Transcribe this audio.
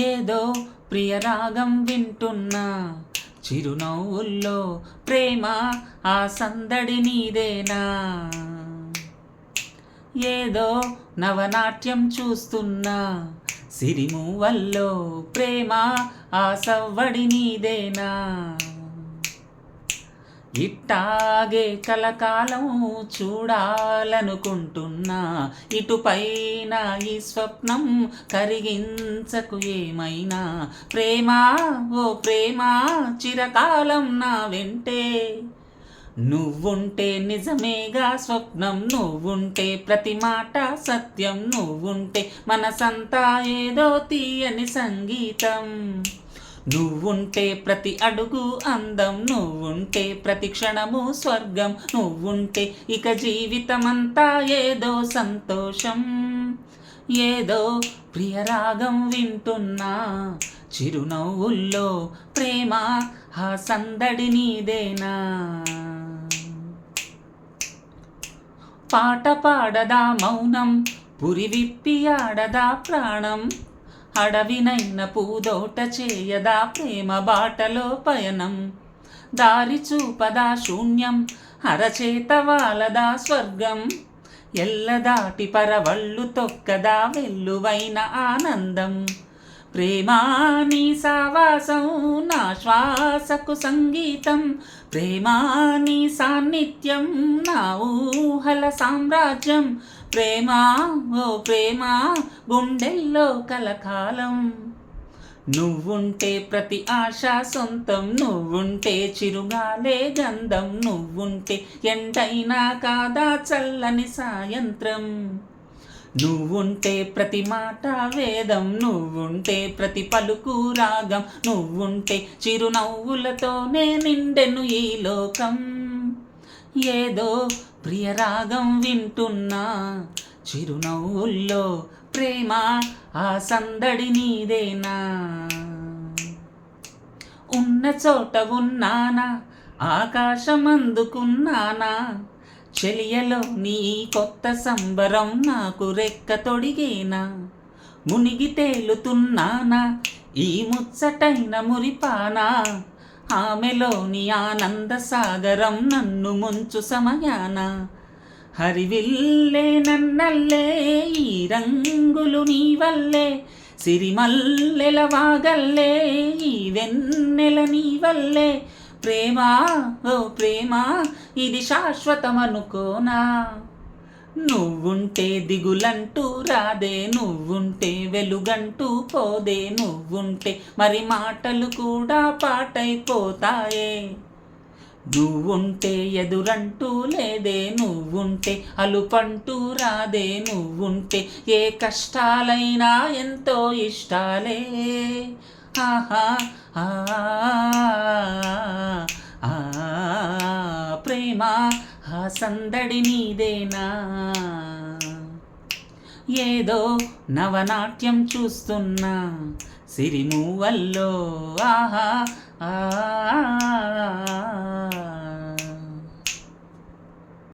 ఏదో ప్రియరాగం వింటున్నా, చిరునవ్వుల్లో ప్రేమ ఆ సందడి నీదేనా. ఏదో నవనాట్యం చూస్తున్నా, సిరిమూవల్లో ప్రేమ ఆ సవ్వడి నీదేనా. ఇట్టాగే కలకాలం చూడాలనుకుంటున్నా, ఇటుపైన ఈ స్వప్నం కరిగించకు ఏమైనా. ప్రేమ ఓ ప్రేమ చిరకాలం నా వెంటే, నువ్వుంటే నిజమేగా స్వప్నం, నువ్వుంటే ప్రతి మాట సత్యం, నువ్వుంటే మనసంతా ఏదో తీయని సంగీతం. నువ్వుంటే ప్రతి అడుగు అందం, నువ్వుంటే ప్రతి క్షణము స్వర్గం, నువ్వుంటే ఇక జీవితమంతా ఏదో సంతోషం. ఏదో ప్రియరాగం వింటున్నా, చిరునవ్వుల్లో ప్రేమ ఆ సందడి నీదేనా. పాట పాడదా మౌనం, పురి విప్పి ఆడదా ప్రాణం, అడవినైన పూదోట చేయదా ప్రేమ బాటలో పయనం. దారి చూపదా శూన్యం, అరచేత వాలదా స్వర్గం, ఎల్లదాటి పరవళ్ళు తొక్కదా వెల్లువైన ఆనందం. ప్రేమా నీ సావాసం నా శ్వాసకు సంగీతం, ప్రేమా నీ సాన్నిధ్యం నా ఊహల సామ్రాజ్యం. ప్రేమా ఓ ప్రేమా గుండెల్లో కలకాలం, నువ్వుంటే ప్రతి ఆశ సొంతం, నువ్వుంటే చిరుగాలే గంధం, నువ్వుంటే ఎండైనా కాదా చల్లని సాయంత్రం. నువ్వుంటే ప్రతి మాట వేదం, నువ్వుంటే ప్రతి పలుకు రాగం, నువ్వుంటే చిరునవ్వులతోనే నిండెను ఈ లోకం. ఏదో ప్రియరాగం వింటున్నా, చిరునవ్వుల్లో ప్రేమ ఆ సందడి నీదేనా. ఉన్న చోట ఉన్నానా, ఆకాశం అందుకున్నానా, చెలియలో నీ కొత్త సంబరం నాకు రెక్క తొడిగేనా. మునిగి తేలుతున్నానా ఈ ముచ్చటైన మురిపానా, ఆమెలోని ఆనంద సాగరం నన్ను ముంచు సమయాన. హరివిల్లే నన్నల్లే ఈ రంగులు నీ వల్లే, సిరిమల్లెల వాగల్లే ఈ వెన్నెల నీ వల్లే. ప్రేమా ఓ ప్రేమ ఇది శాశ్వతమనుకోనా, నువ్వుంటే దిగులంటూ రాదే, నువ్వుంటే వెలుగంటూ పోదే, నువ్వుంటే మరి మాటలు కూడా పాటైపోతాయే. నువ్వుంటే ఎదురంటూ లేదే, నువ్వుంటే అలుపంటూ రాదే, నువ్వుంటే ఏ కష్టాలైనా ఎంతో ఇష్టాలే. ఆహా ఆ ప్రేమ ఆ సందడి నీదేనా. ఏదో నవనాట్యం చూస్తున్నా, సిరిమూవల్లో ఆహా ఆ